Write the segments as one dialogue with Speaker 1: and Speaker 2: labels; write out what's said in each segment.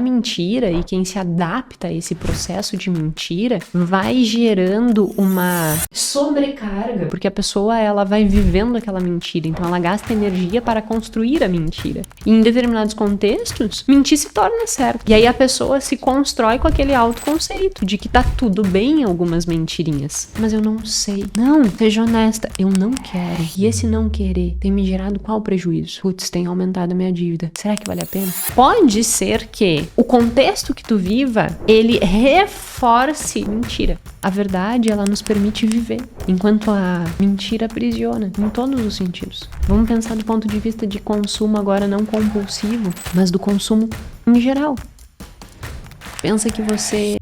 Speaker 1: mentira e quem se adapta a esse processo de mentira vai gerando uma sobrecarga, porque a pessoa ela vai vivendo aquela mentira, então ela gasta energia para construir a mentira. E em determinados contextos, mentir se torna certo. E aí a pessoa se constrói com aquele autoconceito de que tá tudo bem em algumas mentirinhas. Mas eu não sei. Não, seja honesta, eu não quero. E esse não querer tem me gerado qual prejuízo? Putz, tem aumentado a minha dívida. Será que vale a pena? Pode ser que o contexto que tu viva, ele reforce mentira. A verdade, ela nos permite viver, enquanto a mentira aprisiona, em todos os sentidos. Vamos pensar do ponto de vista de consumo agora não compulsivo, mas do consumo em geral. Pensa que você...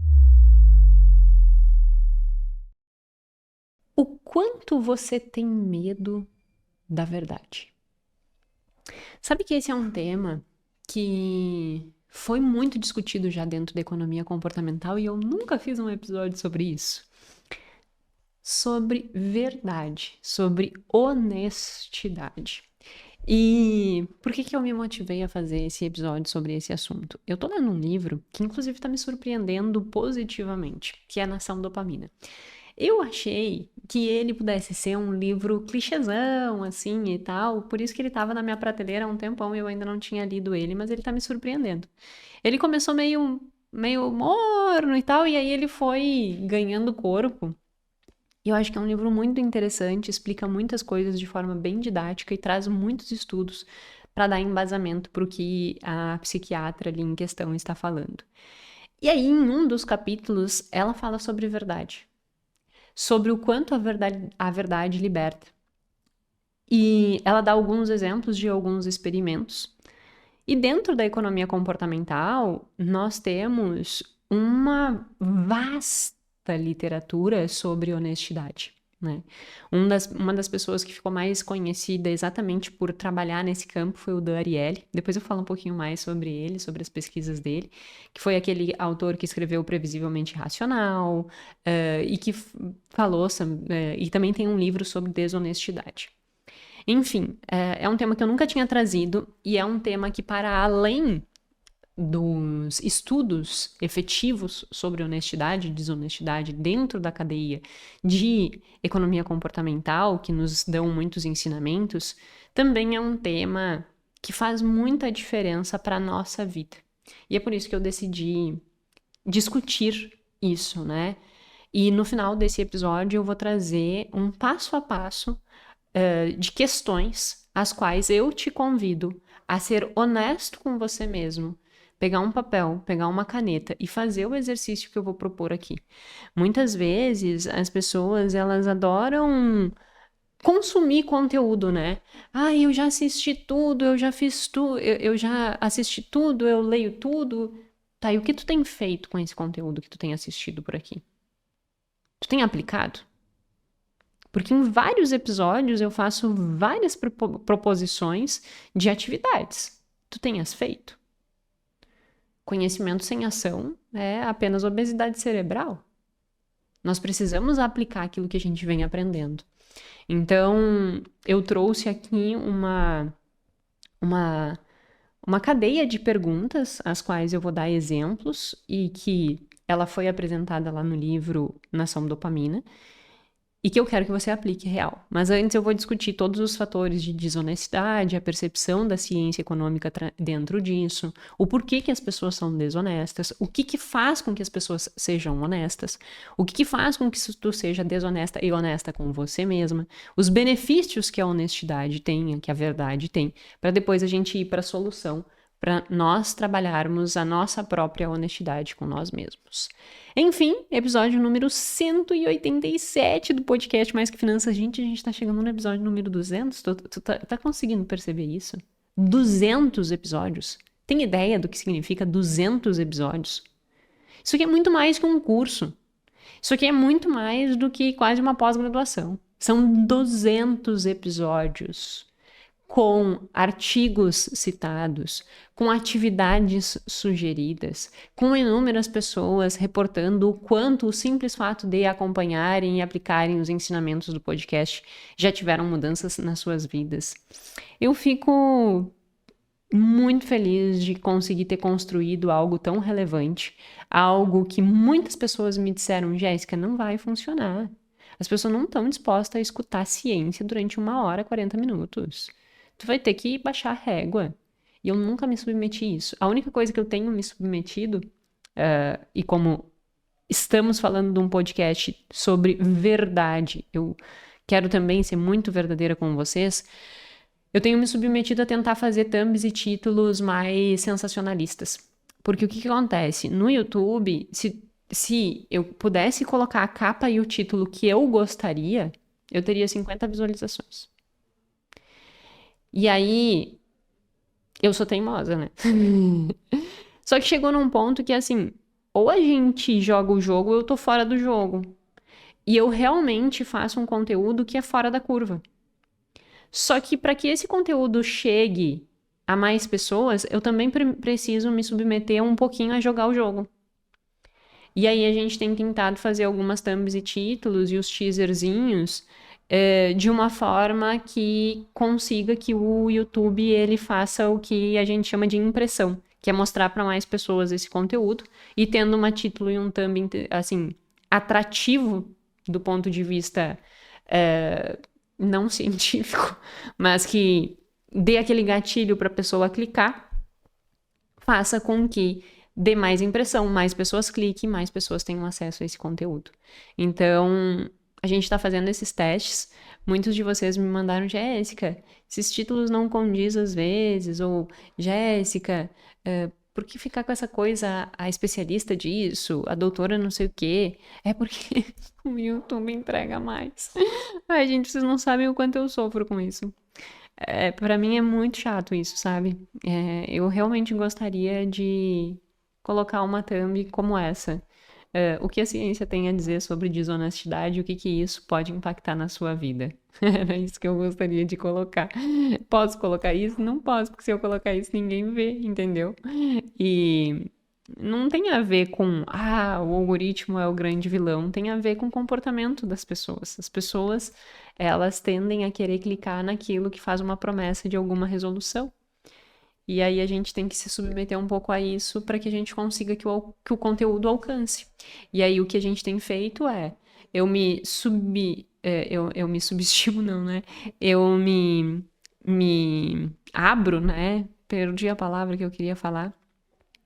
Speaker 1: O quanto você tem medo da verdade? Sabe que esse é um tema que foi muito discutido já dentro da economia comportamental e eu nunca fiz um episódio sobre isso. Sobre verdade, sobre honestidade. E por que eu me motivei a fazer esse episódio sobre esse assunto? Eu tô lendo um livro que inclusive tá me surpreendendo positivamente, que é Nação Dopamina. Eu achei que ele pudesse ser um livro clichêzão, assim, e tal, por isso que ele tava na minha prateleira há um tempão e eu ainda não tinha lido ele, mas ele tá me surpreendendo. Ele começou meio morno e tal, e aí ele foi ganhando corpo. E eu acho que é um livro muito interessante, explica muitas coisas de forma bem didática e traz muitos estudos para dar embasamento para o que a psiquiatra ali em questão está falando. E aí, em um dos capítulos, ela fala sobre verdade. Sobre o quanto a verdade liberta. E ela dá alguns exemplos de alguns experimentos. E dentro da economia comportamental, nós temos uma vasta literatura sobre honestidade, né? Uma das pessoas que ficou mais conhecida exatamente por trabalhar nesse campo foi o Dan Ariely. Depois eu falo um pouquinho mais sobre ele, sobre as pesquisas dele, que foi aquele autor que escreveu Previsivelmente Racional, e que falou, e também tem um livro sobre desonestidade. Enfim, é um tema que eu nunca tinha trazido e é um tema que, para além dos estudos efetivos sobre honestidade e desonestidade dentro da cadeia de economia comportamental, que nos dão muitos ensinamentos, também é um tema que faz muita diferença para a nossa vida. E é por isso que eu decidi discutir isso, né? E no final desse episódio eu vou trazer um passo a passo de questões as quais eu te convido a ser honesto com você mesmo, pegar um papel, pegar uma caneta e fazer o exercício que eu vou propor aqui. Muitas vezes as pessoas, elas adoram consumir conteúdo, né? Ah, eu já assisti tudo, eu já fiz tudo, eu já assisti tudo, eu leio tudo. Tá, e o que tu tem feito com esse conteúdo que tu tem assistido por aqui? Tu tem aplicado? Porque em vários episódios eu faço várias proposições de atividades. Tu tenhas feito? Conhecimento sem ação é apenas obesidade cerebral. Nós precisamos aplicar aquilo que a gente vem aprendendo. Então, eu trouxe aqui uma cadeia de perguntas, as quais eu vou dar exemplos, e que ela foi apresentada lá no livro Nação Dopamina, e que eu quero que você aplique real. Mas antes eu vou discutir todos os fatores de desonestidade, a percepção da ciência econômica dentro disso, o porquê que as pessoas são desonestas, o que faz com que as pessoas sejam honestas, o que faz com que tu seja desonesta e honesta com você mesma, os benefícios que a honestidade tem, que a verdade tem, para depois a gente ir para a solução, para nós trabalharmos a nossa própria honestidade com nós mesmos. Enfim, episódio número 187 do podcast Mais Que Finanças. Gente, a gente tá chegando no episódio número 200. Tu tá conseguindo perceber isso? 200 episódios. Tem ideia do que significa 200 episódios? Isso aqui é muito mais que um curso. Isso aqui é muito mais do que quase uma pós-graduação. São 200 episódios com artigos citados, com atividades sugeridas, com inúmeras pessoas reportando o quanto o simples fato de acompanharem e aplicarem os ensinamentos do podcast já tiveram mudanças nas suas vidas. Eu fico muito feliz de conseguir ter construído algo tão relevante, algo que muitas pessoas me disseram, Jéssica, não vai funcionar. As pessoas não estão dispostas a escutar ciência durante 1 hora, 40 minutos. Tu vai ter que baixar a régua. E eu nunca me submeti a isso. A única coisa que eu tenho me submetido, e como estamos falando de um podcast sobre verdade, eu quero também ser muito verdadeira com vocês, eu tenho me submetido a tentar fazer thumbs e títulos mais sensacionalistas. Porque o que acontece? No YouTube, se eu pudesse colocar a capa e o título que eu gostaria, eu teria 50 visualizações. E aí, eu sou teimosa, né? Só que chegou num ponto que, assim, ou a gente joga o jogo ou eu tô fora do jogo. E eu realmente faço um conteúdo que é fora da curva. Só que para que esse conteúdo chegue a mais pessoas, eu também preciso me submeter um pouquinho a jogar o jogo. E aí a gente tem tentado fazer algumas thumbs e títulos e os teaserzinhos de uma forma que consiga que o YouTube ele faça o que a gente chama de impressão, que é mostrar para mais pessoas esse conteúdo e tendo um título e um thumb assim atrativo do ponto de vista não científico, mas que dê aquele gatilho para a pessoa clicar, faça com que dê mais impressão, mais pessoas cliquem, mais pessoas tenham acesso a esse conteúdo. Então, a gente está fazendo esses testes. Muitos de vocês me mandaram, Jéssica, esses títulos não condiz às vezes, ou Jéssica, por que ficar com essa coisa, a especialista disso, a doutora não sei o quê? É porque o YouTube entrega mais. Ai, gente, vocês não sabem o quanto eu sofro com isso. Para mim é muito chato isso, sabe? Eu realmente gostaria de colocar uma thumb como essa. O que a ciência tem a dizer sobre desonestidade e o que isso pode impactar na sua vida. Era isso que eu gostaria de colocar. Posso colocar isso? Não posso, porque se eu colocar isso ninguém vê, entendeu? E não tem a ver com, o algoritmo é o grande vilão, tem a ver com o comportamento das pessoas. As pessoas, elas tendem a querer clicar naquilo que faz uma promessa de alguma resolução. E aí a gente tem que se submeter um pouco a isso para que a gente consiga que o conteúdo alcance. E aí o que a gente tem feito eu me subestimo não, né? Eu me abro, né? Perdi a palavra que eu queria falar.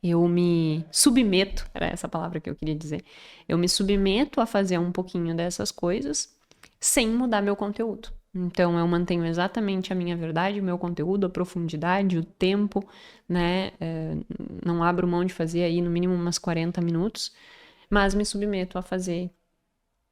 Speaker 1: Eu me submeto, era essa palavra que eu queria dizer. Eu me submeto a fazer um pouquinho dessas coisas sem mudar meu conteúdo. Então, eu mantenho exatamente a minha verdade, o meu conteúdo, a profundidade, o tempo, né? Não abro mão de fazer aí no mínimo umas 40 minutos, mas me submeto a fazer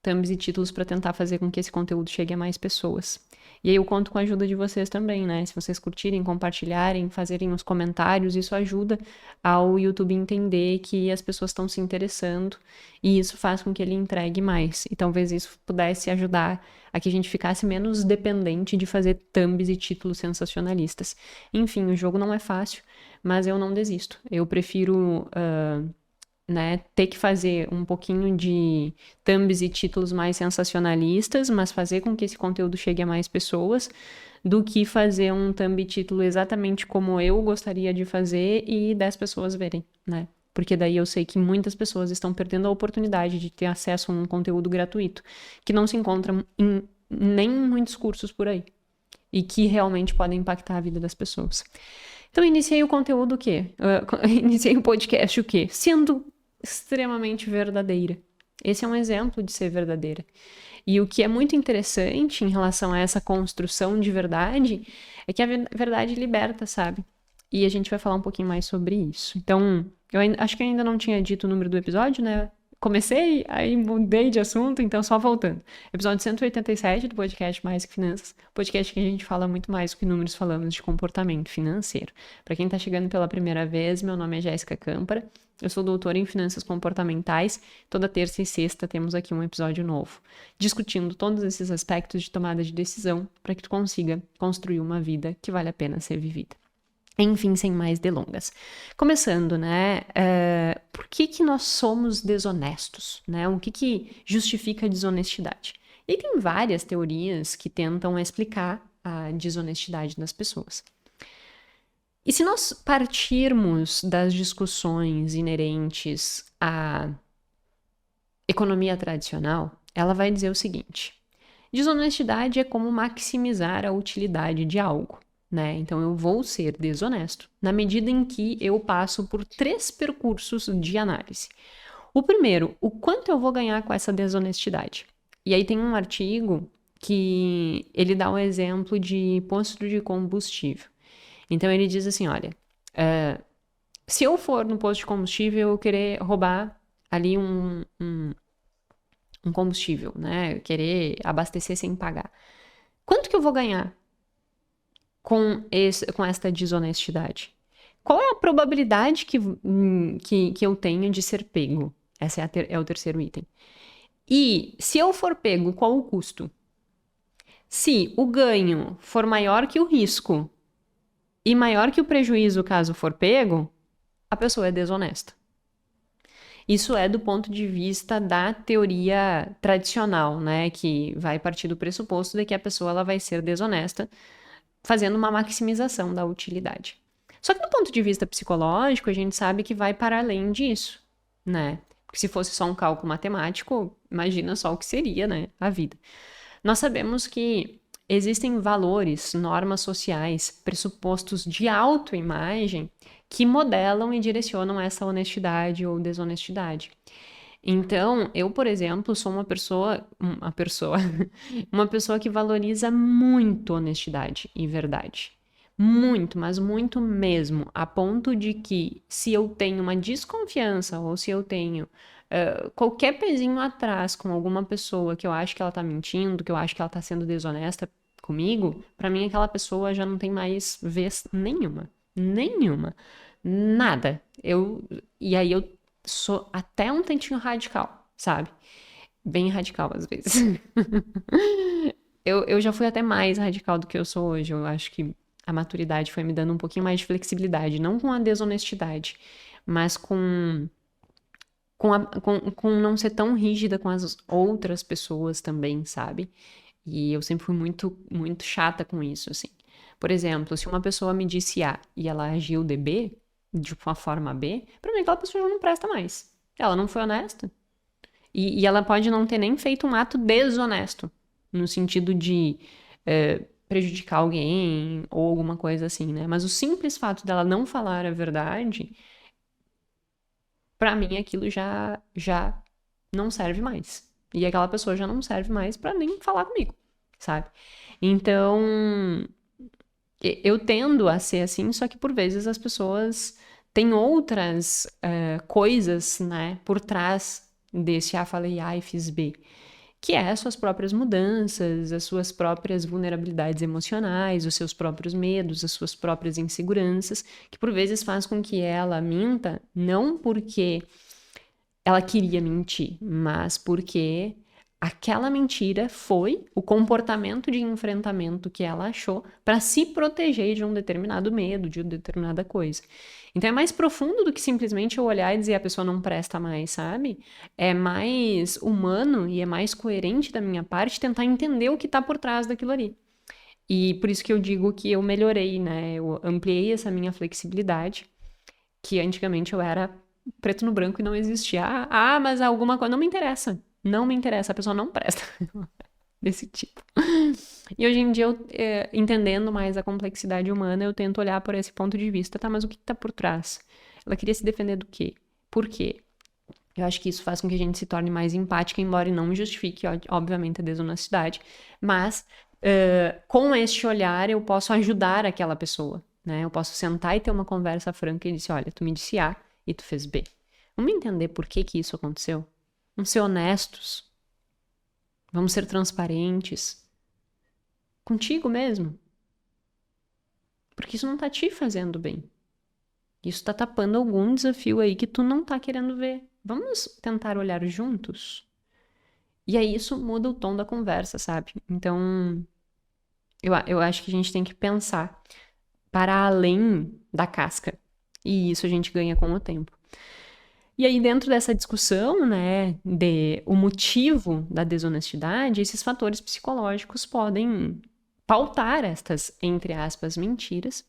Speaker 1: thumbs e títulos para tentar fazer com que esse conteúdo chegue a mais pessoas. E aí eu conto com a ajuda de vocês também, né? Se vocês curtirem, compartilharem, fazerem os comentários, isso ajuda ao YouTube entender que as pessoas estão se interessando e isso faz com que ele entregue mais. E talvez isso pudesse ajudar a que a gente ficasse menos dependente de fazer thumbs e títulos sensacionalistas. Enfim, o jogo não é fácil, mas eu não desisto. Eu prefiro ter que fazer um pouquinho de thumbs e títulos mais sensacionalistas, mas fazer com que esse conteúdo chegue a mais pessoas, do que fazer um thumb e título exatamente como eu gostaria de fazer e 10 pessoas verem, né? Porque daí eu sei que muitas pessoas estão perdendo a oportunidade de ter acesso a um conteúdo gratuito, que não se encontra nem em muitos cursos por aí, e que realmente podem impactar a vida das pessoas. Então, iniciei o conteúdo o quê? Iniciei o podcast o quê? Sendo extremamente verdadeira. Esse é um exemplo de ser verdadeira. E o que é muito interessante em relação a essa construção de verdade é que a verdade liberta, sabe? E a gente vai falar um pouquinho mais sobre isso. Então, acho que eu ainda não tinha dito o número do episódio, né? Comecei, aí mudei de assunto, então só voltando. Episódio 187 do podcast Mais que Finanças, podcast que a gente fala muito mais do que números, falamos de comportamento financeiro. Para quem tá chegando pela primeira vez, meu nome é Jéssica Câmpara, eu sou doutora em finanças comportamentais. Toda terça e sexta temos aqui um episódio novo, discutindo todos esses aspectos de tomada de decisão para que tu consiga construir uma vida que vale a pena ser vivida. Enfim, sem mais delongas. Começando, né? Por que nós somos desonestos, né? O que justifica a desonestidade? E tem várias teorias que tentam explicar a desonestidade das pessoas. E se nós partirmos das discussões inerentes à economia tradicional, ela vai dizer o seguinte: desonestidade é como maximizar a utilidade de algo, né? Então eu vou ser desonesto na medida em que eu passo por 3 percursos de análise. O primeiro, o quanto eu vou ganhar com essa desonestidade? E aí tem um artigo que ele dá um exemplo de posto de combustível. Então ele diz assim, olha, se eu for no posto de combustível eu querer roubar ali um combustível, né? Querer abastecer sem pagar. Quanto que eu vou ganhar com esta desonestidade? Qual é a probabilidade que eu tenho de ser pego? Esse é o terceiro item. E se eu for pego, qual o custo? Se o ganho for maior que o risco e maior que o prejuízo caso for pego, a pessoa é desonesta. Isso é do ponto de vista da teoria tradicional, né? Que vai partir do pressuposto de que a pessoa ela vai ser desonesta, fazendo uma maximização da utilidade. Só que do ponto de vista psicológico, a gente sabe que vai para além disso, né? Porque se fosse só um cálculo matemático, imagina só o que seria, né? A vida. Nós sabemos que existem valores, normas sociais, pressupostos de autoimagem que modelam e direcionam essa honestidade ou desonestidade. Então, eu, por exemplo, sou uma pessoa uma pessoa que valoriza muito honestidade e verdade. Muito, mas muito mesmo, a ponto de que se eu tenho uma desconfiança ou se eu tenho qualquer pezinho atrás com alguma pessoa que eu acho que ela tá mentindo, que eu acho que ela tá sendo desonesta comigo, pra mim aquela pessoa já não tem mais vez nenhuma. Nenhuma. Nada. E aí eu sou até um tantinho radical, sabe? Bem radical às vezes. Eu já fui até mais radical do que eu sou hoje. Eu acho que a maturidade foi me dando um pouquinho mais de flexibilidade, não com a desonestidade, mas com não ser tão rígida com as outras pessoas também, sabe? E eu sempre fui muito, muito chata com isso, assim. Por exemplo, se uma pessoa me disse A e ela agiu de B, de uma forma B, pra mim aquela pessoa já não presta mais. Ela não foi honesta. E ela pode não ter nem feito um ato desonesto, no sentido de prejudicar alguém ou alguma coisa assim, né? Mas o simples fato dela não falar a verdade, pra mim aquilo já não serve mais. E aquela pessoa já não serve mais pra nem falar comigo, sabe? Então, eu tendo a ser assim, só que por vezes as pessoas têm outras coisas, né, por trás desse falei A e fiz B, que é as suas próprias mudanças, as suas próprias vulnerabilidades emocionais, os seus próprios medos, as suas próprias inseguranças, que por vezes faz com que ela minta, não porque ela queria mentir, mas porque aquela mentira foi o comportamento de enfrentamento que ela achou para se proteger de um determinado medo, de uma determinada coisa. Então é mais profundo do que simplesmente eu olhar e dizer a pessoa não presta mais, sabe? É mais humano e é mais coerente da minha parte tentar entender o que tá por trás daquilo ali. E por isso que eu digo que eu melhorei, né? Eu ampliei essa minha flexibilidade, que antigamente eu era preto no branco e não existia. Mas alguma coisa. Não me interessa. Não me interessa, a pessoa não presta. Desse tipo. E hoje em dia, entendendo mais a complexidade humana, eu tento olhar por esse ponto de vista. Tá, mas o que tá por trás? Ela queria se defender do quê? Por quê? Eu acho que isso faz com que a gente se torne mais empática, embora não justifique, obviamente, a desonestidade. Mas, com este olhar, eu posso ajudar aquela pessoa, né? Eu posso sentar e ter uma conversa franca e dizer, olha, tu me disse A e tu fez B. Vamos entender por que que isso aconteceu? Vamos ser honestos. Vamos ser transparentes. Contigo mesmo. Porque isso não tá te fazendo bem. Isso tá tapando algum desafio aí que tu não tá querendo ver. Vamos tentar olhar juntos? E aí isso muda o tom da conversa, sabe? Então, eu acho que a gente tem que pensar para além da casca. E isso a gente ganha com o tempo. E aí, dentro dessa discussão, né, de o motivo da desonestidade, esses fatores psicológicos podem pautar estas, entre aspas, mentiras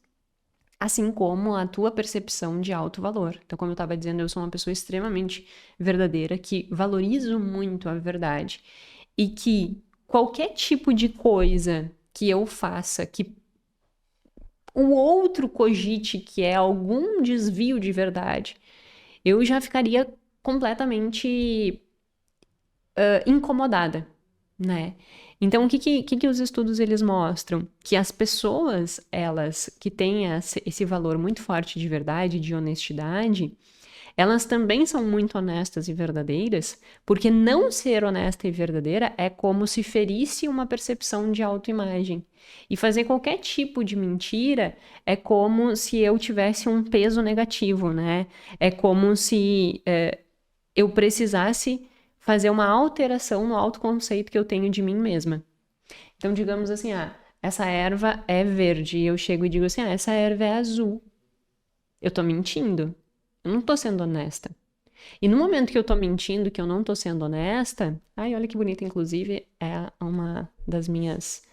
Speaker 1: assim como a tua percepção de alto valor. Então, como eu estava dizendo, eu sou uma pessoa extremamente verdadeira, que valorizo muito a verdade e que qualquer tipo de coisa que eu faça que o outro cogite que é algum desvio de verdade, eu já ficaria completamente incomodada, né? Então, o que os estudos eles mostram? Que as pessoas, elas que têm esse valor muito forte de verdade, de honestidade, elas também são muito honestas e verdadeiras, porque não ser honesta e verdadeira é como se ferisse uma percepção de autoimagem. E fazer qualquer tipo de mentira é como se eu tivesse um peso negativo, né? É como se eu precisasse fazer uma alteração no autoconceito que eu tenho de mim mesma. Então, digamos assim, essa erva é verde, e eu chego e digo assim, essa erva é azul. Eu tô mentindo. Eu não tô sendo honesta. E no momento que eu tô mentindo, que eu não tô sendo honesta, ai, olha que bonita, inclusive, é uma das minhas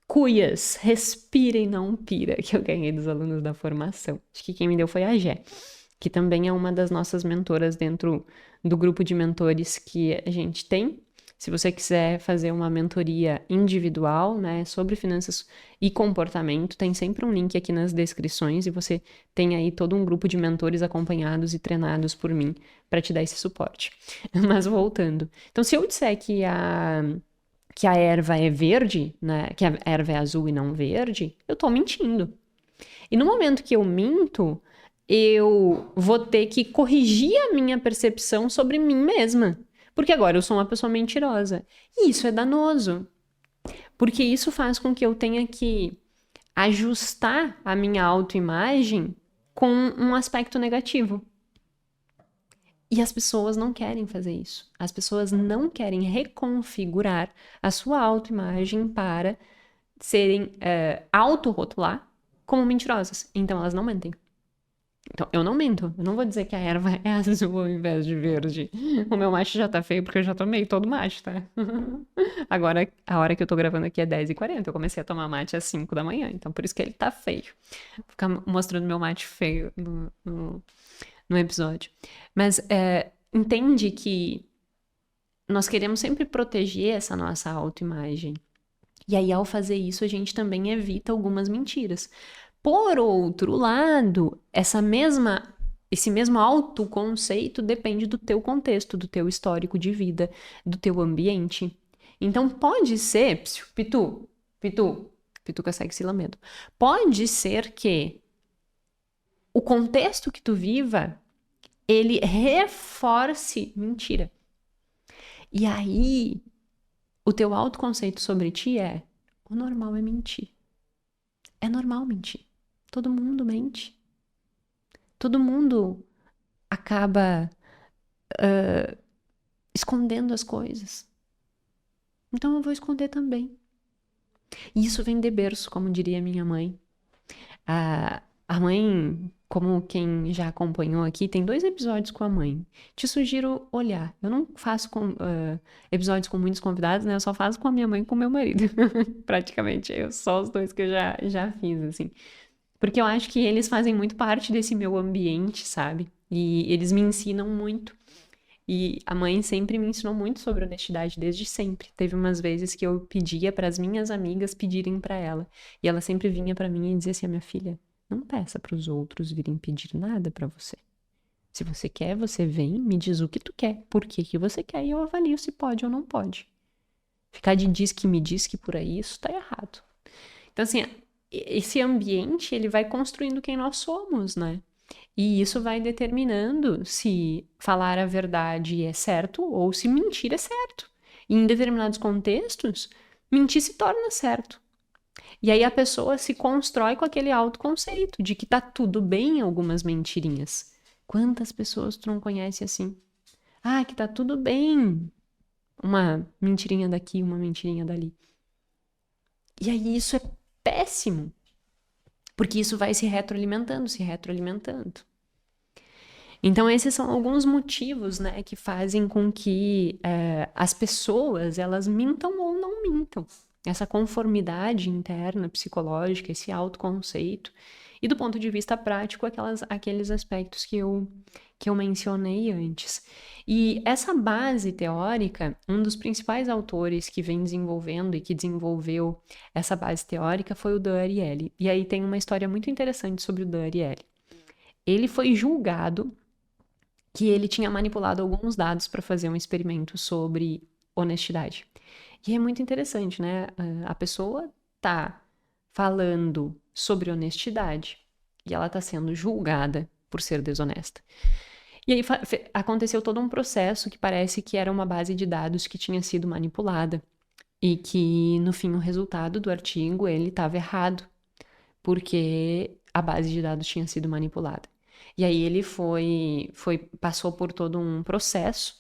Speaker 1: cuias, respira e não pira, que eu ganhei dos alunos da formação. Acho que quem me deu foi a Gé, que também é uma das nossas mentoras dentro do grupo de mentores que a gente tem. Se você quiser fazer uma mentoria individual, né, sobre finanças e comportamento, tem sempre um link aqui nas descrições e você tem aí todo um grupo de mentores acompanhados e treinados por mim para te dar esse suporte. Mas voltando. Então, se eu disser que a erva é verde, né, que a erva é azul e não verde, eu tô mentindo. E no momento que eu minto, eu vou ter que corrigir a minha percepção sobre mim mesma. Porque agora eu sou uma pessoa mentirosa. E isso é danoso. Porque isso faz com que eu tenha que ajustar a minha autoimagem com um aspecto negativo. E as pessoas não querem fazer isso. As pessoas não querem reconfigurar a sua autoimagem para serem autorrotular como mentirosas. Então elas não mentem. Então, eu não minto. Eu não vou dizer que a erva é azul ao invés de verde. O meu macho já tá feio porque eu já tomei todo macho, tá? Agora, a hora que eu tô gravando aqui é 10h40. Eu comecei a tomar mate às 5 da manhã. Então, por isso que ele tá feio. Vou ficar mostrando meu mate feio no episódio. Mas entende que nós queremos sempre proteger essa nossa autoimagem. E aí, ao fazer isso, a gente também evita algumas mentiras. Por outro lado, esse mesmo autoconceito depende do teu contexto, do teu histórico de vida, do teu ambiente. Então, pode ser, Pituca segue se lambendo. Pode ser que o contexto que tu viva, ele reforce mentira. E aí, o teu autoconceito sobre ti o normal é mentir. É normal mentir. Todo mundo mente. Todo mundo acaba escondendo as coisas. Então eu vou esconder também. E isso vem de berço, como diria minha mãe. A mãe, como quem já acompanhou aqui, tem 2 episódios com a mãe. Te sugiro olhar. Eu não faço episódios com muitos convidados, né? Eu só faço com a minha mãe e com o meu marido. Praticamente. Só os 2 que eu já fiz, assim. Porque eu acho que eles fazem muito parte desse meu ambiente, sabe? E eles me ensinam muito. E a mãe sempre me ensinou muito sobre honestidade, desde sempre. Teve umas vezes que eu pedia para as minhas amigas pedirem para ela. E ela sempre vinha para mim e dizia assim: minha filha, não peça para os outros virem pedir nada para você. Se você quer, você vem, me diz o que tu quer, por que que você quer, e eu avalio se pode ou não pode. Ficar de diz que me diz que por aí, isso tá errado. Então, assim, esse ambiente, ele vai construindo quem nós somos, né? E isso vai determinando se falar a verdade é certo ou se mentir é certo. E em determinados contextos, mentir se torna certo. E aí a pessoa se constrói com aquele autoconceito de que tá tudo bem algumas mentirinhas. Quantas pessoas tu não conhece assim? Ah, que tá tudo bem. Uma mentirinha daqui, uma mentirinha dali. E aí isso é péssimo. Porque isso vai se retroalimentando, se retroalimentando. Então, esses são alguns motivos, né, que fazem com que as pessoas, elas mintam ou não mintam. Essa conformidade interna, psicológica, esse autoconceito, e do ponto de vista prático, aqueles aspectos que eu mencionei antes. E essa base teórica, um dos principais autores que vem desenvolvendo e que desenvolveu essa base teórica foi o Dan Ariely. E aí tem uma história muito interessante sobre o Dan Ariely. Ele foi julgado que ele tinha manipulado alguns dados para fazer um experimento sobre honestidade. E é muito interessante, né? A pessoa tá falando sobre honestidade e ela tá sendo julgada por ser desonesta. E aí aconteceu todo um processo que parece que era uma base de dados que tinha sido manipulada e que no fim o resultado do artigo ele estava errado, porque a base de dados tinha sido manipulada. E aí ele passou por todo um processo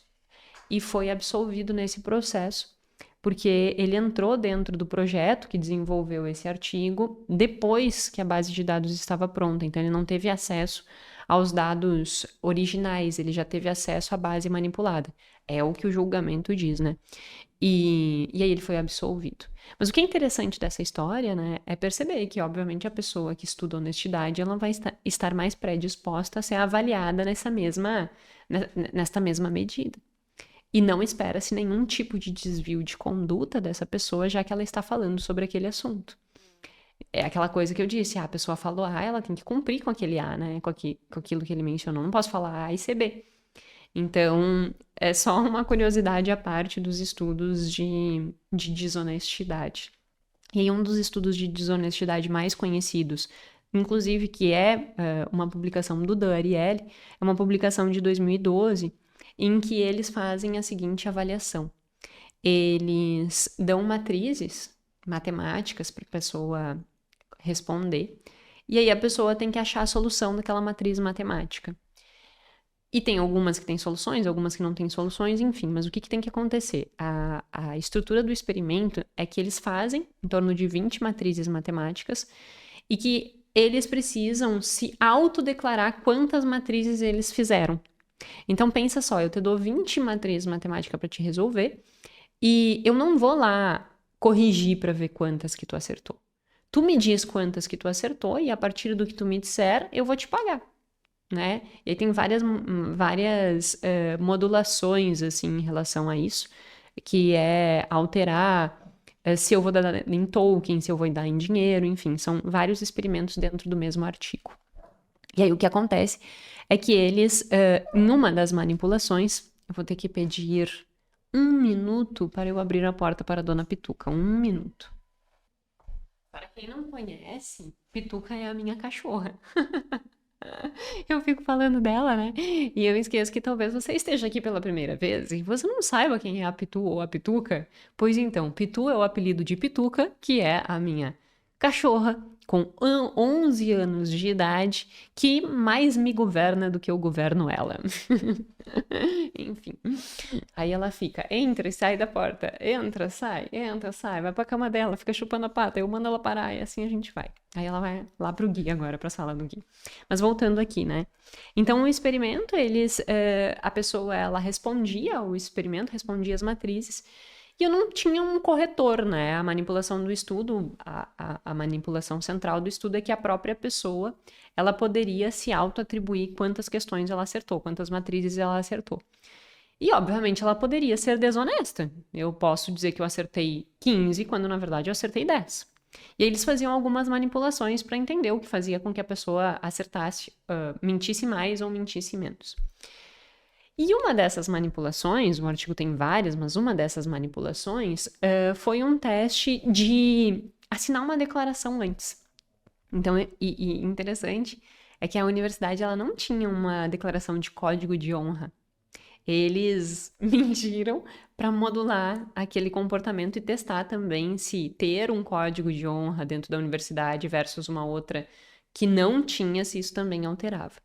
Speaker 1: e foi absolvido nesse processo, porque ele entrou dentro do projeto que desenvolveu esse artigo depois que a base de dados estava pronta, então ele não teve acesso aos dados originais, ele já teve acesso à base manipulada. É o que o julgamento diz, né? E aí ele foi absolvido. Mas o que é interessante dessa história, né, é perceber que, obviamente, a pessoa que estuda honestidade, ela vai estar mais predisposta a ser avaliada nesta mesma medida. E não espera-se nenhum tipo de desvio de conduta dessa pessoa, já que ela está falando sobre aquele assunto. É aquela coisa que eu disse, a pessoa falou A, ela tem que cumprir com aquele A, né, com aquilo que ele mencionou. Não posso falar A e ser B. Então, é só uma curiosidade à parte dos estudos de desonestidade. E aí, um dos estudos de desonestidade mais conhecidos, inclusive que é uma publicação do Dan Ariely, é uma publicação de 2012, em que eles fazem a seguinte avaliação. Eles dão matrizes matemáticas para a pessoa responder, e aí a pessoa tem que achar a solução daquela matriz matemática. E tem algumas que têm soluções, algumas que não têm soluções, enfim. Mas o que tem que acontecer? A estrutura do experimento é que eles fazem em torno de 20 matrizes matemáticas e que eles precisam se autodeclarar quantas matrizes eles fizeram. Então, pensa só, eu te dou 20 matrizes matemáticas para te resolver e eu não vou lá corrigir para ver quantas que tu acertou. Tu me diz quantas que tu acertou e a partir do que tu me disser, eu vou te pagar. Né? E aí tem várias modulações, assim, em relação a isso, que é alterar se eu vou dar em token, se eu vou dar em dinheiro, enfim, são vários experimentos dentro do mesmo artigo. E aí o que acontece é que eles, em uma das manipulações, eu vou ter que pedir 1 minuto para eu abrir a porta para a Dona Pituca, 1 minuto. Para quem não conhece, Pituca é a minha cachorra. Eu fico falando dela, né? E eu esqueço que talvez você esteja aqui pela primeira vez e você não saiba quem é a Pitu ou a Pituca. Pois então, Pitu é o apelido de Pituca, que é a minha cachorra com 11 anos de idade, que mais me governa do que eu governo ela. Enfim. Aí ela fica, entra e sai da porta, entra, sai, vai pra cama dela, fica chupando a pata, eu mando ela parar e assim a gente vai. Aí ela vai lá pro Gui agora, pra sala do Gui. Mas voltando aqui, né? Então o experimento, a pessoa, ela respondia o experimento, respondia as matrizes, e eu não tinha um corretor, né? A manipulação do estudo, a manipulação central do estudo é que a própria pessoa, ela poderia se auto-atribuir quantas questões ela acertou, quantas matrizes ela acertou. E, obviamente, ela poderia ser desonesta. Eu posso dizer que eu acertei 15, quando, na verdade, eu acertei 10. E aí eles faziam algumas manipulações para entender o que fazia com que a pessoa acertasse, mentisse mais ou mentisse menos. E uma dessas manipulações, o artigo tem várias, mas uma dessas manipulações foi um teste de assinar uma declaração antes. Então, e interessante é que a universidade ela não tinha uma declaração de código de honra. Eles mentiram para modular aquele comportamento e testar também se ter um código de honra dentro da universidade versus uma outra que não tinha, se isso também alterava.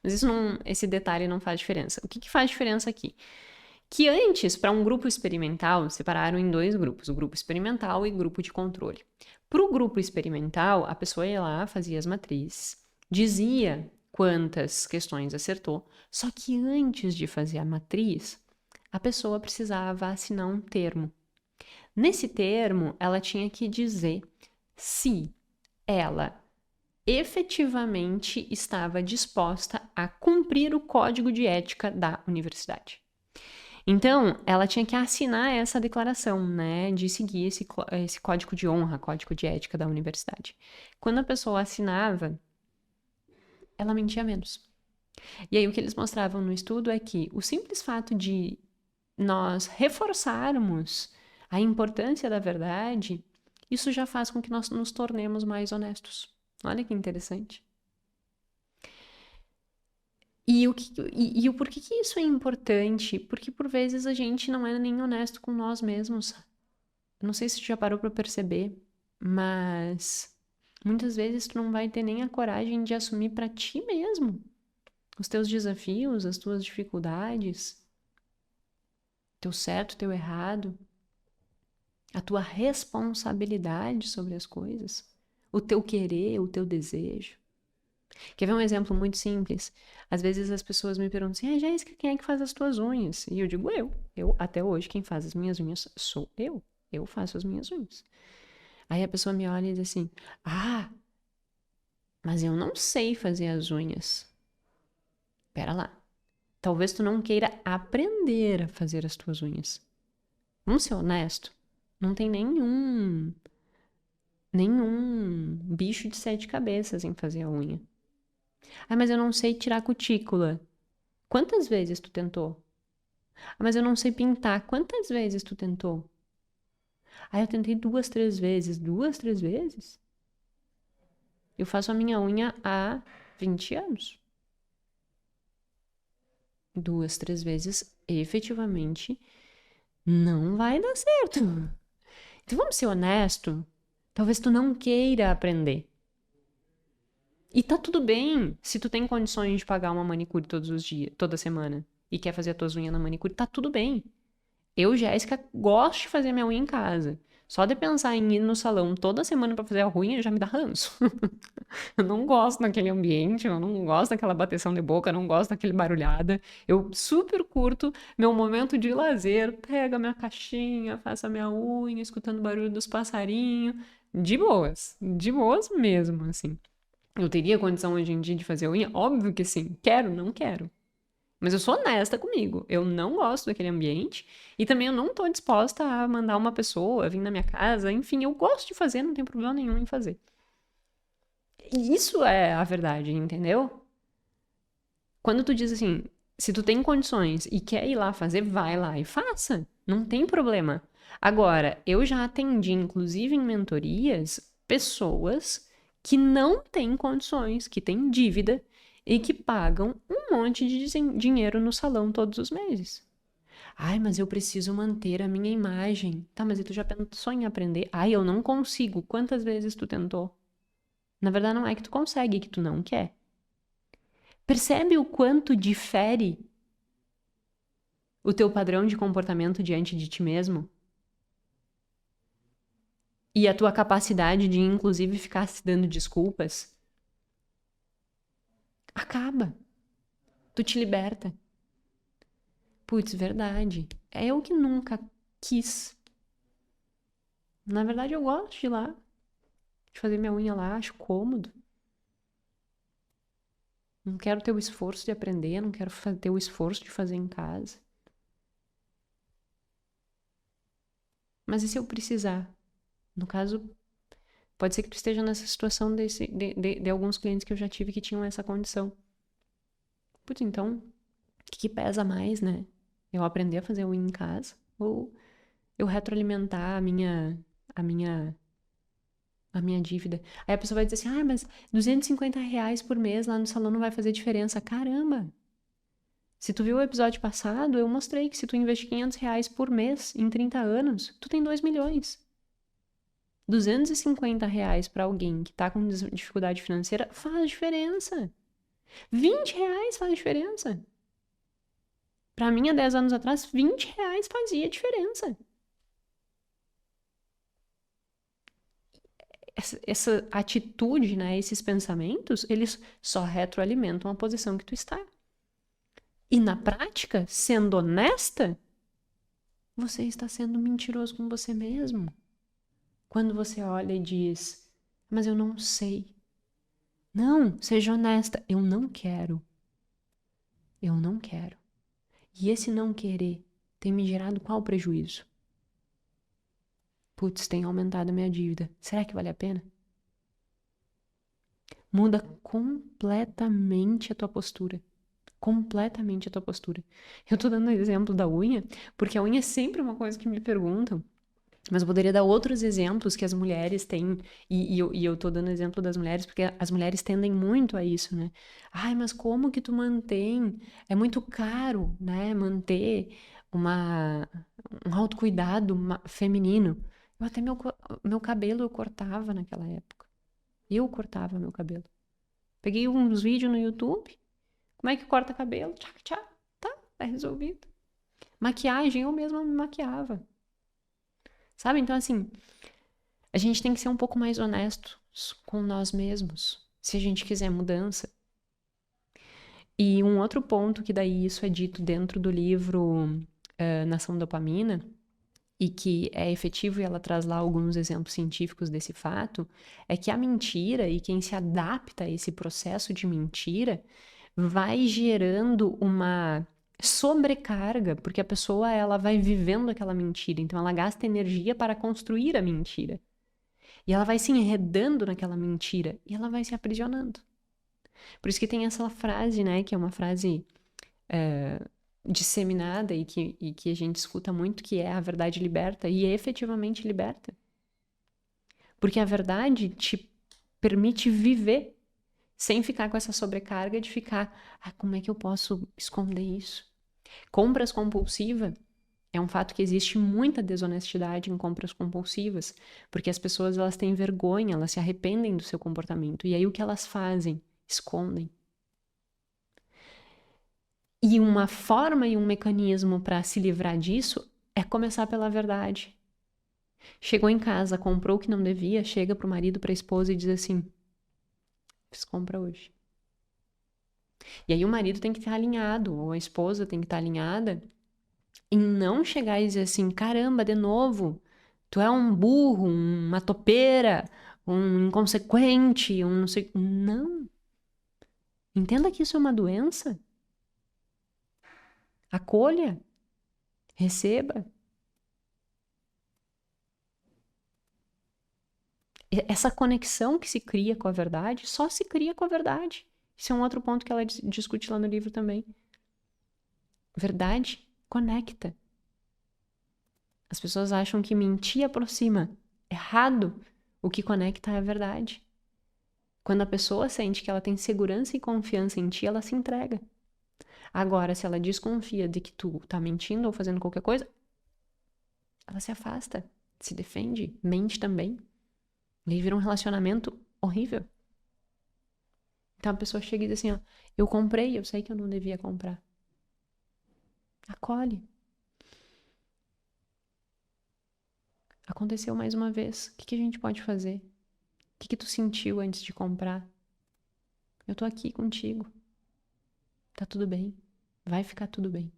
Speaker 1: Mas esse detalhe não faz diferença. O que faz diferença aqui? Que antes, para um grupo experimental, separaram em 2 grupos, o grupo experimental e o grupo de controle. Para o grupo experimental, a pessoa ia lá, fazia as matrizes, dizia quantas questões acertou, só que antes de fazer a matriz, a pessoa precisava assinar um termo. Nesse termo, ela tinha que dizer se ela efetivamente estava disposta a cumprir o código de ética da universidade. Então, ela tinha que assinar essa declaração, né, de seguir esse código de honra, código de ética da universidade. Quando a pessoa assinava, ela mentia menos. E aí o que eles mostravam no estudo é que o simples fato de nós reforçarmos a importância da verdade, isso já faz com que nós nos tornemos mais honestos. Olha que interessante. E o porquê que isso é importante? Porque por vezes a gente não é nem honesto com nós mesmos. Eu não sei se tu já parou para perceber, mas muitas vezes tu não vai ter nem a coragem de assumir para ti mesmo os teus desafios, as tuas dificuldades, teu certo, teu errado, a tua responsabilidade sobre as coisas, o teu querer, o teu desejo. Quer ver um exemplo muito simples? Às vezes as pessoas me perguntam assim, Jéssica, quem é que faz as tuas unhas? E eu digo, eu. Até hoje, quem faz as minhas unhas sou eu. Eu faço as minhas unhas. Aí a pessoa me olha e diz assim, mas eu não sei fazer as unhas. Pera lá. Talvez tu não queira aprender a fazer as tuas unhas. Vamos ser honesto. Não tem nenhum bicho de 7 cabeças em fazer a unha. Mas eu não sei tirar cutícula. Quantas vezes tu tentou? Mas eu não sei pintar. Quantas vezes tu tentou? Eu tentei 2, 3 vezes. 2, 3 vezes? Eu faço a minha unha há 20 anos. 2, 3 vezes, efetivamente, não vai dar certo. Então vamos ser honestos. Talvez tu não queira aprender. E tá tudo bem se tu tem condições de pagar uma manicure todos os dias, toda semana, e quer fazer as tuas unhas na manicure, tá tudo bem. Eu, Jéssica, gosto de fazer minha unha em casa. Só de pensar em ir no salão toda semana pra fazer a unha já me dá ranço. Eu não gosto daquele ambiente, eu não gosto daquela bateção de boca, eu não gosto daquele barulhada. Eu super curto meu momento de lazer, pego a minha caixinha, faço a minha unha, escutando o barulho dos passarinhos. De boas mesmo, assim. Eu teria condição hoje em dia de fazer unha? Óbvio que sim. Quero, não quero. Mas eu sou honesta comigo. Eu não gosto daquele ambiente e também eu não tô disposta a mandar uma pessoa vir na minha casa. Enfim, eu gosto de fazer, não tem problema nenhum em fazer. E isso é a verdade, entendeu? Quando tu diz assim, se tu tem condições e quer ir lá fazer, vai lá e faça. Não tem problema. Agora, eu já atendi, inclusive em mentorias, pessoas que não têm condições, que têm dívida e que pagam um monte de dinheiro no salão todos os meses. Mas eu preciso manter a minha imagem. Tá, mas e tu já pensou em aprender? Eu não consigo. Quantas vezes tu tentou? Na verdade, não é que tu consegue, é que tu não quer. Percebe o quanto difere o teu padrão de comportamento diante de ti mesmo? E a tua capacidade de, inclusive, ficar se dando desculpas? Acaba. Tu te liberta. Putz, verdade. É eu que nunca quis. Na verdade, eu gosto de ir lá, de fazer minha unha lá, acho cômodo. Não quero ter o esforço de aprender, não quero ter o esforço de fazer em casa. Mas e se eu precisar? No caso, pode ser que tu esteja nessa situação de alguns clientes que eu já tive que tinham essa condição. Putz, então, o que pesa mais, né? Eu aprender a fazer unha em casa ou eu retroalimentar a minha, a minha dívida? Aí a pessoa vai dizer assim, mas R$ 250 por mês lá no salão não vai fazer diferença. Caramba! Se tu viu o episódio passado, eu mostrei que se tu investir R$ 500 por mês em 30 anos, tu tem 2 milhões. R$ 250 para alguém que tá com dificuldade financeira faz diferença. R$ 20 faz diferença. Para mim, há 10 anos atrás, R$ 20 fazia diferença. Essa atitude, né, esses pensamentos, eles só retroalimentam a posição que tu está. E na prática, sendo honesta, você está sendo mentiroso com você mesmo. Quando você olha e diz, mas eu não sei. Não, seja honesta. Eu não quero. Eu não quero. E esse não querer tem me gerado qual prejuízo? Putz, tem aumentado a minha dívida. Será que vale a pena? Muda completamente a tua postura. Completamente a tua postura. Eu tô dando o exemplo da unha, porque a unha é sempre uma coisa que me perguntam. Mas eu poderia dar outros exemplos que as mulheres têm, e eu tô dando exemplo das mulheres, porque as mulheres tendem muito a isso, né? Ai, mas como que tu mantém? É muito caro, né? Manter um autocuidado feminino. Eu até meu cabelo eu cortava naquela época. Eu cortava meu cabelo. Peguei uns vídeos no YouTube. Como é que corta cabelo? Tchac, tchac. Tá resolvido. Maquiagem, eu mesma me maquiava. Sabe? Então, assim, a gente tem que ser um pouco mais honestos com nós mesmos, se a gente quiser mudança. E um outro ponto que daí isso é dito dentro do livro Nação Dopamina, e que é efetivo e ela traz lá alguns exemplos científicos desse fato, é que a mentira e quem se adapta a esse processo de mentira vai gerando uma sobrecarga, porque a pessoa ela vai vivendo aquela mentira, então ela gasta energia para construir a mentira. E ela vai se enredando naquela mentira e ela vai se aprisionando. Por isso que tem essa frase, né, que é uma frase disseminada e que a gente escuta muito, que é a verdade liberta, e efetivamente liberta. Porque a verdade te permite viver sem ficar com essa sobrecarga de ficar, como é que eu posso esconder isso? Compras compulsivas é um fato que existe muita desonestidade em compras compulsivas, porque as pessoas elas têm vergonha, elas se arrependem do seu comportamento. E aí o que elas fazem? Escondem. E uma forma e um mecanismo para se livrar disso é começar pela verdade. Chegou em casa, comprou o que não devia, chega pro marido, pra esposa e diz assim: fiz compra hoje. E aí o marido tem que estar alinhado, ou a esposa tem que estar alinhada, em não chegar e dizer assim: caramba, de novo, tu é um burro, uma topeira, um inconsequente, um não sei. Não. Entenda que isso é uma doença. Acolha. Receba. Essa conexão que se cria com a verdade só se cria com a verdade. Isso é um outro ponto que ela discute lá no livro também. Verdade conecta. As pessoas acham que mentir aproxima. Errado. O que conecta é a verdade. Quando a pessoa sente que ela tem segurança e confiança em ti, ela se entrega. Agora, se ela desconfia de que tu tá mentindo ou fazendo qualquer coisa, ela se afasta, se defende, mente também. E aí vira um relacionamento horrível. Então a pessoa chega e diz assim, ó, eu comprei, eu sei que eu não devia comprar. Acolhe. Aconteceu mais uma vez. O que a gente pode fazer? O que tu sentiu antes de comprar? Eu tô aqui contigo. Tá tudo bem. Vai ficar tudo bem.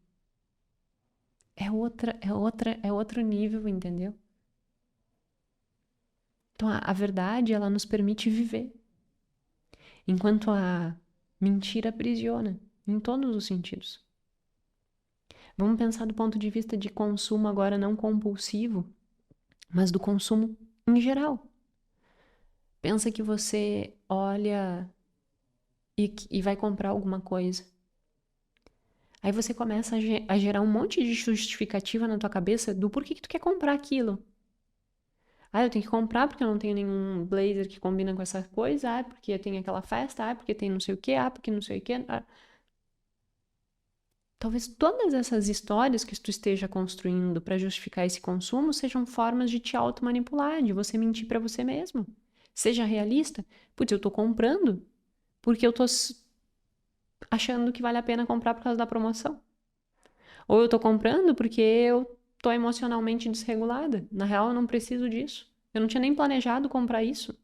Speaker 1: É outro nível, entendeu? Então a verdade, ela nos permite viver. Enquanto a mentira aprisiona, em todos os sentidos. Vamos pensar do ponto de vista de consumo agora não compulsivo, mas do consumo em geral. Pensa que você olha e vai comprar alguma coisa. Aí você começa a gerar um monte de justificativa na tua cabeça do porquê que tu quer comprar aquilo. Eu tenho que comprar porque eu não tenho nenhum blazer que combina com essa coisa. Porque tem aquela festa. Porque tem não sei o quê. Porque não sei o quê. Talvez todas essas histórias que tu esteja construindo para justificar esse consumo sejam formas de te automanipular, de você mentir para você mesmo. Seja realista. Putz, eu tô comprando porque eu tô achando que vale a pena comprar por causa da promoção. Ou eu tô comprando porque eu tô emocionalmente desregulada. Na real, eu não preciso disso. Eu não tinha nem planejado comprar isso.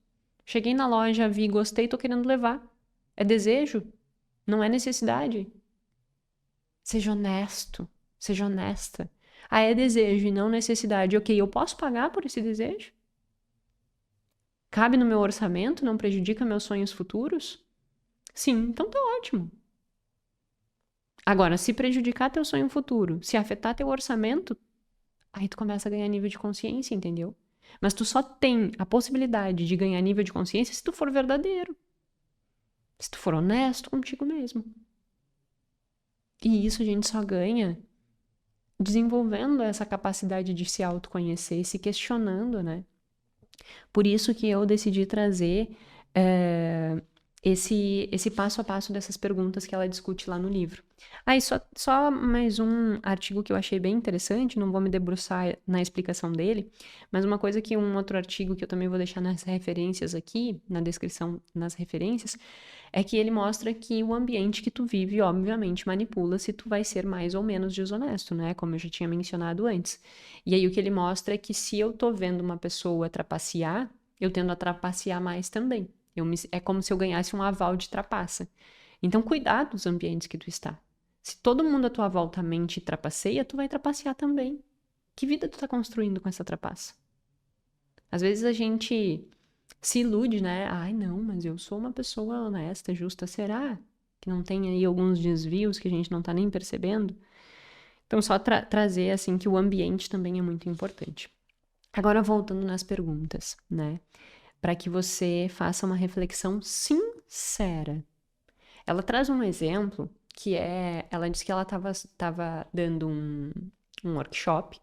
Speaker 1: Cheguei na loja, vi, gostei, tô querendo levar. É desejo, não é necessidade. Seja honesto, seja honesta. É desejo e não necessidade. Ok, eu posso pagar por esse desejo? Cabe no meu orçamento? Não prejudica meus sonhos futuros? Sim, então tá ótimo. Agora, se prejudicar teu sonho futuro, se afetar teu orçamento, aí tu começa a ganhar nível de consciência, entendeu? Mas tu só tem a possibilidade de ganhar nível de consciência se tu for verdadeiro. Se tu for honesto contigo mesmo. E isso a gente só ganha desenvolvendo essa capacidade de se autoconhecer e se questionando, né? Por isso que eu decidi trazer esse passo a passo dessas perguntas que ela discute lá no livro. Aí, só mais um artigo que eu achei bem interessante, não vou me debruçar na explicação dele, mas uma coisa que um outro artigo que eu também vou deixar nas referências aqui, na descrição, nas referências, é que ele mostra que o ambiente que tu vive, obviamente, manipula se tu vai ser mais ou menos desonesto, né? Como eu já tinha mencionado antes. E aí o que ele mostra é que se eu tô vendo uma pessoa trapacear, eu tendo a trapacear mais também. É como se eu ganhasse um aval de trapaça. Então, cuidado dos ambientes que tu está. Se todo mundo à tua volta mente e trapaceia, tu vai trapacear também. Que vida tu tá construindo com essa trapaça? Às vezes a gente se ilude, né? Ai, não, mas eu sou uma pessoa honesta, justa. Será que não tem aí alguns desvios que a gente não tá nem percebendo? Então, só trazer, assim, que o ambiente também é muito importante. Agora, voltando nas perguntas, né? Para que você faça uma reflexão sincera. Ela traz um exemplo que é... Ela disse que ela estava dando um workshop.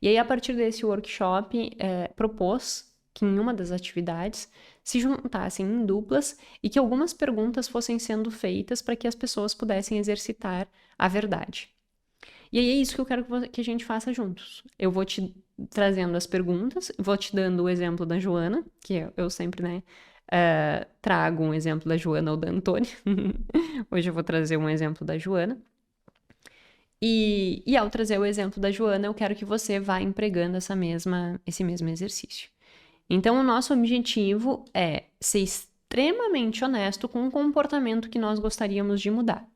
Speaker 1: E aí, a partir desse workshop, propôs que em uma das atividades se juntassem em duplas e que algumas perguntas fossem sendo feitas para que as pessoas pudessem exercitar a verdade. E aí é isso que eu quero que a gente faça juntos. Eu vou te trazendo as perguntas, vou te dando o exemplo da Joana, que eu sempre, né, trago um exemplo da Joana ou da Antônia. Hoje eu vou trazer um exemplo da Joana. E ao trazer o exemplo da Joana, eu quero que você vá empregando esse mesmo exercício. Então, o nosso objetivo é ser extremamente honesto com o comportamento que nós gostaríamos de mudar.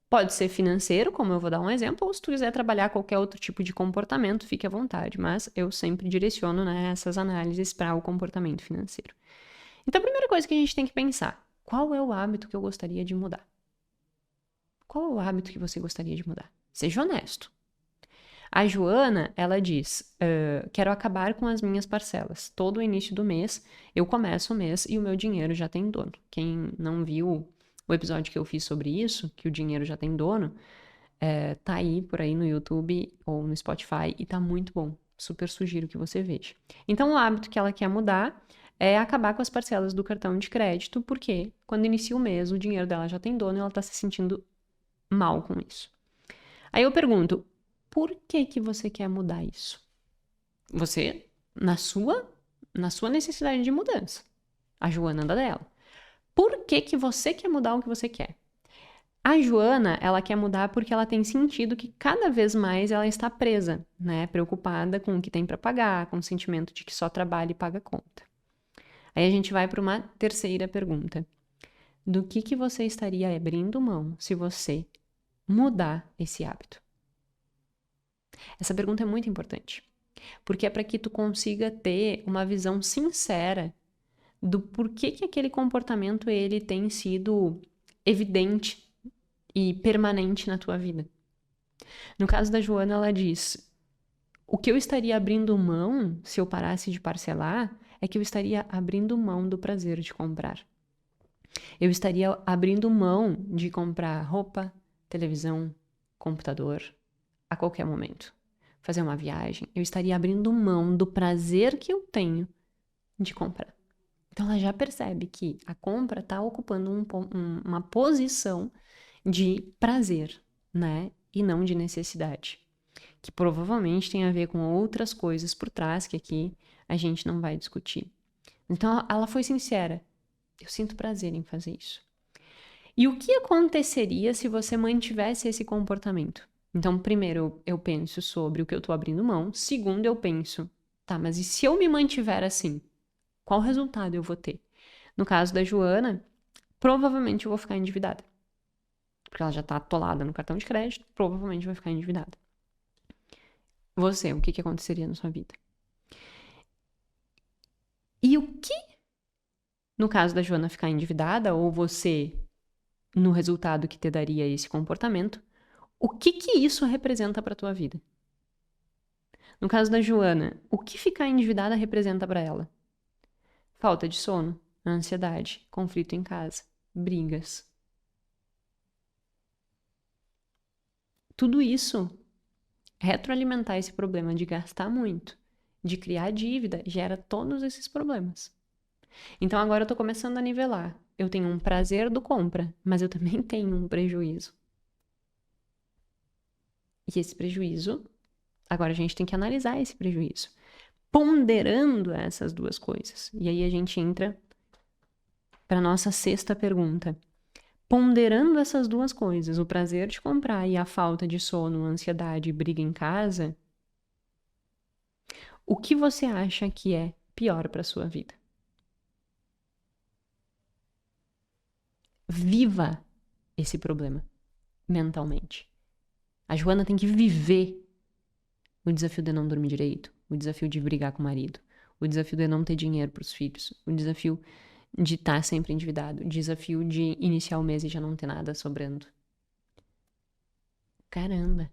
Speaker 1: Pode ser financeiro, como eu vou dar um exemplo, ou se tu quiser trabalhar qualquer outro tipo de comportamento, fique à vontade, mas eu sempre direciono, né, essas análises para o comportamento financeiro. Então, a primeira coisa que a gente tem que pensar, qual é o hábito que eu gostaria de mudar? Qual é o hábito que você gostaria de mudar? Seja honesto. A Joana, ela diz, quero acabar com as minhas parcelas. Todo o início do mês, eu começo o mês e o meu dinheiro já tem dono. Quem não viu o episódio que eu fiz sobre isso, que o dinheiro já tem dono, tá aí por aí no YouTube ou no Spotify e tá muito bom. Super sugiro que você veja. Então, o hábito que ela quer mudar é acabar com as parcelas do cartão de crédito, porque quando inicia o mês, o dinheiro dela já tem dono e ela tá se sentindo mal com isso. Aí eu pergunto, por que que você quer mudar isso? Você, na sua necessidade de mudança. A Joana anda dela. Por que que você quer mudar o que você quer? A Joana, ela quer mudar porque ela tem sentido que cada vez mais ela está presa, né? Preocupada com o que tem para pagar, com o sentimento de que só trabalha e paga conta. Aí a gente vai para uma terceira pergunta. Do que você estaria abrindo mão se você mudar esse hábito? Essa pergunta é muito importante, porque é para que tu consiga ter uma visão sincera do porquê que aquele comportamento ele tem sido evidente e permanente na tua vida. No caso da Joana, ela diz: o que eu estaria abrindo mão se eu parasse de parcelar é que eu estaria abrindo mão do prazer de comprar. Eu estaria abrindo mão de comprar roupa, televisão, computador a qualquer momento. Fazer uma viagem. Eu estaria abrindo mão do prazer que eu tenho de comprar. Então ela já percebe que a compra está ocupando uma posição de prazer, né? E não de necessidade. Que provavelmente tem a ver com outras coisas por trás que aqui a gente não vai discutir. Então ela foi sincera. Eu sinto prazer em fazer isso. E o que aconteceria se você mantivesse esse comportamento? Então, primeiro eu penso sobre o que eu tô abrindo mão. Segundo, eu penso, tá, mas e se eu me mantiver assim? Qual resultado eu vou ter? No caso da Joana, provavelmente eu vou ficar endividada. Porque ela já tá atolada no cartão de crédito, provavelmente vai ficar endividada. Você, o que aconteceria na sua vida? E o que, no caso da Joana ficar endividada, ou você, no resultado que te daria esse comportamento, o que isso representa para tua vida? No caso da Joana, o que ficar endividada representa para ela? Falta de sono, ansiedade, conflito em casa, brigas. Tudo isso, retroalimentar esse problema de gastar muito, de criar dívida, gera todos esses problemas. Então agora eu tô começando a nivelar. Eu tenho um prazer do compra, mas eu também tenho um prejuízo. E esse prejuízo, agora a gente tem que analisar esse prejuízo, ponderando essas duas coisas. E aí a gente entra para nossa sexta pergunta. Ponderando essas duas coisas, o prazer de comprar e a falta de sono, ansiedade e briga em casa, o que você acha que é pior para sua vida? Viva esse problema mentalmente. A Joana tem que viver o desafio de não dormir direito, o desafio de brigar com o marido, o desafio de não ter dinheiro para os filhos, o desafio de estar sempre endividado, o desafio de iniciar o mês e já não ter nada sobrando. Caramba!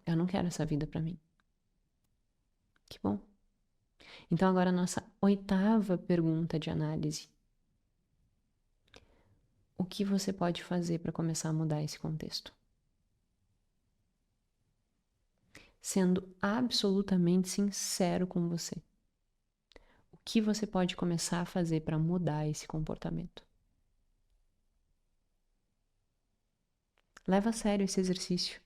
Speaker 1: Eu não quero essa vida para mim. Que bom. Então agora a nossa oitava pergunta de análise. O que você pode fazer para começar a mudar esse contexto? Sendo absolutamente sincero com você. O que você pode começar a fazer para mudar esse comportamento? Leva a sério esse exercício.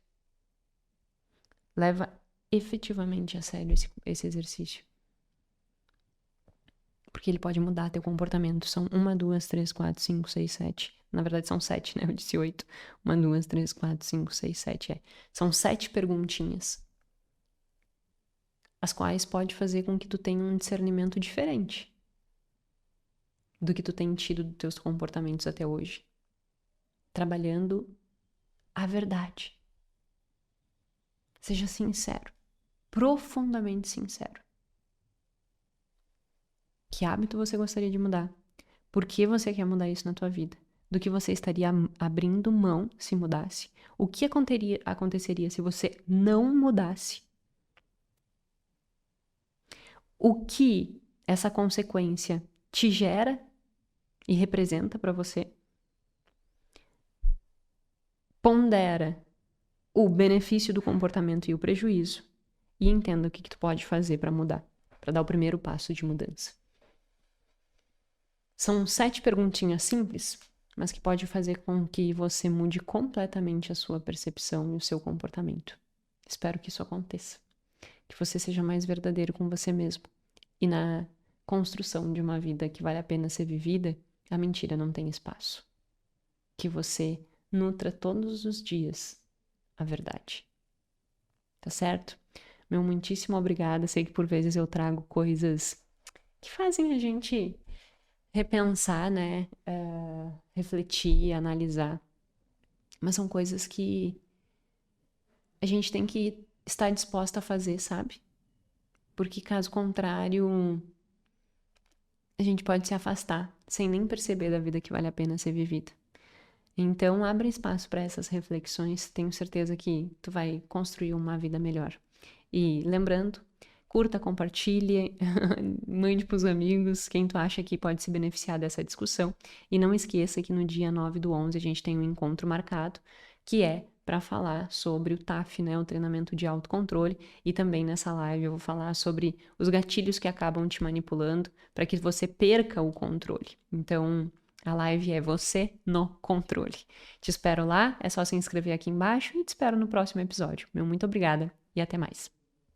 Speaker 1: Leva efetivamente a sério esse exercício. Porque ele pode mudar teu comportamento. São 1, 2, 3, 4, 5, 6, 7. Na verdade são 7, né? Eu disse 8. 1, 2, 3, 4, 5, 6, 7. São 7 perguntinhas. As quais pode fazer com que tu tenha um discernimento diferente do que tu tem tido dos teus comportamentos até hoje. Trabalhando a verdade. Seja sincero. Profundamente sincero. Que hábito você gostaria de mudar? Por que você quer mudar isso na tua vida? Do que você estaria abrindo mão se mudasse? O que aconteceria se você não mudasse? O que essa consequência te gera e representa para você? Pondera o benefício do comportamento e o prejuízo e entenda o que tu pode fazer para mudar, para dar o primeiro passo de mudança. São 7 perguntinhas simples, mas que pode fazer com que você mude completamente a sua percepção e o seu comportamento. Espero que isso aconteça. Que você seja mais verdadeiro com você mesmo. E na construção de uma vida que vale a pena ser vivida, a mentira não tem espaço. Que você nutra todos os dias a verdade. Tá certo? Meu muitíssimo obrigada. Sei que por vezes eu trago coisas que fazem a gente repensar, né? Refletir, analisar. Mas são coisas que a gente tem que estar disposta a fazer, sabe? Porque caso contrário, a gente pode se afastar sem nem perceber da vida que vale a pena ser vivida. Então, abre espaço para essas reflexões. Tenho certeza que tu vai construir uma vida melhor. E lembrando, curta, compartilhe, mande para os amigos, quem tu acha que pode se beneficiar dessa discussão. E não esqueça que no dia 9/11 a gente tem um encontro marcado, que é para falar sobre o TAF, né, o treinamento de autocontrole. E também nessa live eu vou falar sobre os gatilhos que acabam te manipulando para que você perca o controle. Então, a live é você no controle. Te espero lá, é só se inscrever aqui embaixo e te espero no próximo episódio. Meu muito obrigada e até mais.